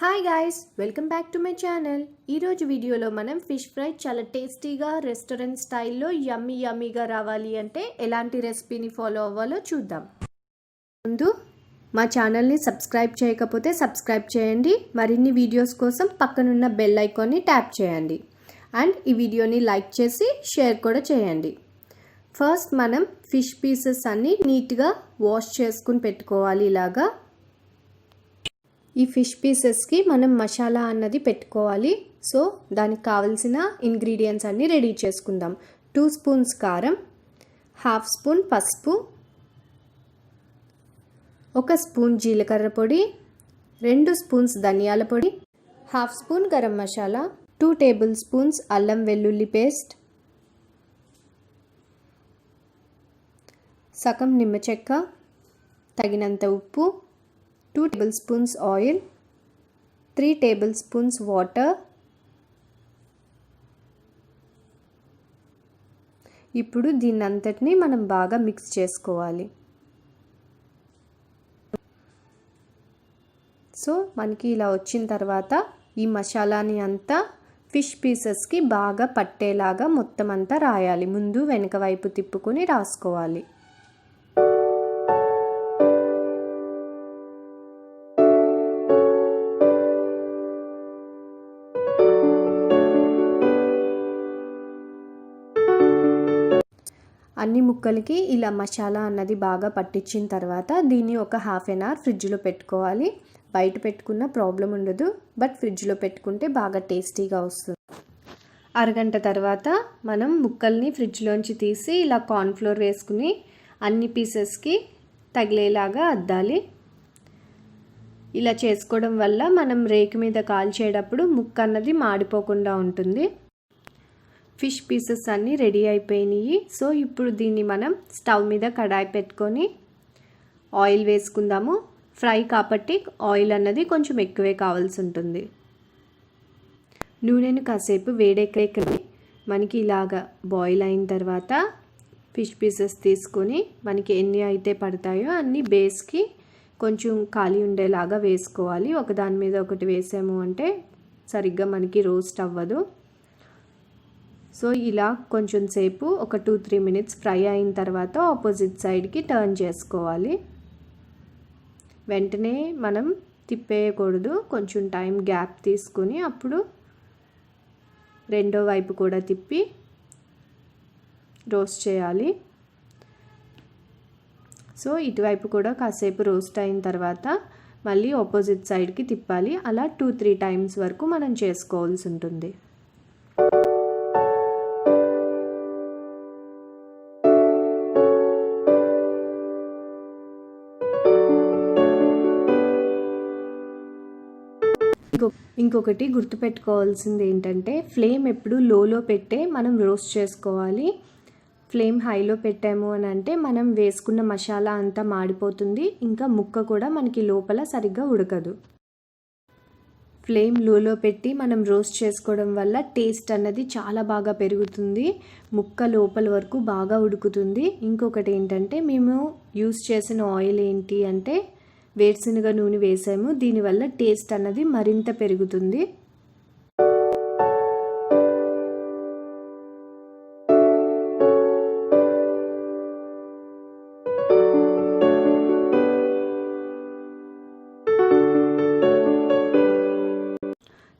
Hi guys, welcome back to my channel. ఈరోజు వీడియోలో మనం ఫిష్ ఫ్రై చాలా టేస్టీగా రెస్టారెంట్ స్టైల్లో యమ్మీగా రావాలి అంటే ఎలాంటి రెసిపీని ఫాలో అవ్వాలో చూద్దాం. ముందు మా ఛానల్ని సబ్స్క్రైబ్ చేయకపోతే సబ్స్క్రైబ్ చేయండి. మరిన్ని వీడియోస్ కోసం పక్కనున్న బెల్ ఐకాన్ని ట్యాప్ చేయండి అండ్ ఈ వీడియోని లైక్ చేసి షేర్ కూడా చేయండి. ఫస్ట్ మనం ఫిష్ పీసెస్ అన్నీ నీట్గా వాష్ చేసుకుని పెట్టుకోవాలి. ఇలాగా ఈ ఫిష్ పీసెస్కి మనం మసాలా అన్నది పెట్టుకోవాలి. సో దానికి కావలసిన ఇంగ్రీడియంట్స్ అన్నీ రెడీ చేసుకుందాం. 2 స్పూన్స్ కారం, 1/2 స్పూన్ పసుపు, 1 స్పూన్ జీలకర్ర పొడి, 2 స్పూన్స్ ధనియాల పొడి, 1/2 spoon garam masala, 2 table spoons అల్లం వెల్లుల్లి పేస్ట్, సగం నిమ్మ చెక్క, తగినంత ఉప్పు, 2 table spoons oil, 3 table spoons water. ఇప్పుడు దీన్నంతటిని మనం బాగా మిక్స్ చేసుకోవాలి. సో మనకి ఇలా వచ్చిన తర్వాత ఈ మసాలాని అంతా ఫిష్ పీసెస్కి బాగా పట్టేలాగా మొత్తం అంతా రాయాలి. ముందు వెనక వైపు తిప్పుకొని రాసుకోవాలి. అన్ని ముక్కలకి ఇలా మసాలా అన్నది బాగా పట్టించిన తర్వాత దీన్ని ఒక 1/2 అవర్ ఫ్రిడ్జ్లో పెట్టుకోవాలి. బయట పెట్టుకున్న ప్రాబ్లం ఉండదు, బట్ ఫ్రిడ్జ్లో పెట్టుకుంటే బాగా టేస్టీగా వస్తుంది. అరగంట తర్వాత మనం ముక్కల్ని ఫ్రిడ్జ్లోంచి తీసి ఇలా కార్న్ఫ్లోర్ వేసుకుని అన్ని పీసెస్కి తగిలేలాగా అద్దాలి. ఇలా చేసుకోవడం వల్ల మనం రేకు మీద కాల్చేటప్పుడు ముక్క అన్నది మాడిపోకుండా ఉంటుంది. ఫిష్ పీసెస్ అన్నీ రెడీ అయిపోయినాయి. సో ఇప్పుడు దీన్ని మనం స్టవ్ మీద కడాయి పెట్టుకొని ఆయిల్ వేసుకుందాము. ఫ్రై కాబట్టి ఆయిల్ అన్నది కొంచెం ఎక్కువే కావాల్సి ఉంటుంది. నూనెను కాసేపు వేడెక్కని మనకి ఇలాగా బాయిల్ అయిన తర్వాత ఫిష్ పీసెస్ తీసుకొని మనకి ఎన్ని అయితే పడతాయో అన్ని బేస్కి కొంచెం ఖాళీ ఉండేలాగా వేసుకోవాలి. ఒకదాని మీద ఒకటి వేసాము అంటే సరిగ్గా మనకి రోస్ట్ అవ్వదు. సో ఇలా కొంచెం సేపు ఒక 2-3 మినిట్స్ ఫ్రై అయిన తర్వాత ఆపోజిట్ సైడ్కి టర్న్ చేసుకోవాలి. వెంటనే మనం తిప్పేయకూడదు, కొంచెం టైం గ్యాప్ తీసుకుని అప్పుడు రెండో వైపు కూడా తిప్పి రోస్ట్ చేయాలి. సో ఇటువైపు కూడా కాసేపు రోస్ట్ అయిన తర్వాత మళ్ళీ ఆపోజిట్ సైడ్కి తిప్పాలి. అలా 2-3 టైమ్స్ వరకు మనం చేసుకోవాల్సి ఉంటుంది. ఇంకొకటి గుర్తుపెట్టుకోవాల్సింది ఏంటంటే ఫ్లేమ్ ఎప్పుడు లోలో పెట్టే మనం రోస్ట్ చేసుకోవాలి. ఫ్లేమ్ హైలో పెట్టాము అని అంటే మనం వేసుకున్న మసాలా అంతా మాడిపోతుంది, ఇంకా ముక్క కూడా మనకి లోపల సరిగ్గా ఉడకదు. ఫ్లేమ్ లోలో పెట్టి మనం రోస్ట్ చేసుకోవడం వల్ల టేస్ట్ అన్నది చాలా బాగా పెరుగుతుంది, ముక్క లోపల వరకు బాగా ఉడుకుతుంది. ఇంకొకటి ఏంటంటే మేము యూస్ చేసిన ఆయిల్ ఏంటి అంటే వేరుశనగ నూనె వేసాము. దీనివల్ల టేస్ట్ అన్నది మరింత పెరుగుతుంది.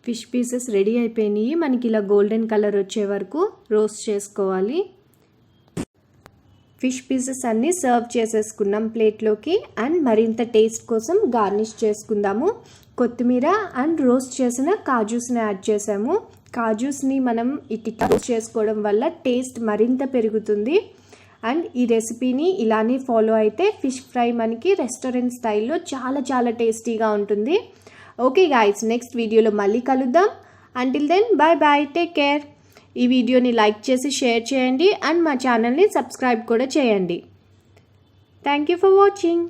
ఫిష్ పీసెస్ రెడీ అయిపోయినాయి. మనకి ఇలా గోల్డెన్ కలర్ వచ్చే వరకు రోస్ట్ చేసుకోవాలి. ఫిష్ పీసెస్ అన్నీ సర్వ్ చేసేసుకున్నాం ప్లేట్లోకి. అండ్ మరింత టేస్ట్ కోసం గార్నిష్ చేసుకుందాము. కొత్తిమీర అండ్ రోస్ట్ చేసిన కాజూస్ని యాడ్ చేసాము. కాజూస్ని మనం ఇట్లా రోస్ట్ చేసుకోవడం వల్ల టేస్ట్ మరింత పెరుగుతుంది. అండ్ ఈ రెసిపీని ఇలానే ఫాలో అయితే ఫిష్ ఫ్రై మనకి రెస్టారెంట్ స్టైల్లో చాలా టేస్టీగా ఉంటుంది. ఓకే గాయ్స్, నెక్స్ట్ వీడియోలో మళ్ళీ కలుద్దాం. Until then bye, take care. ఈ వీడియోని లైక్ చేసి షేర్ చేయండి అండ్ మా ఛానల్ని సబ్స్క్రైబ్ కూడా చేయండి. Thank you for watching.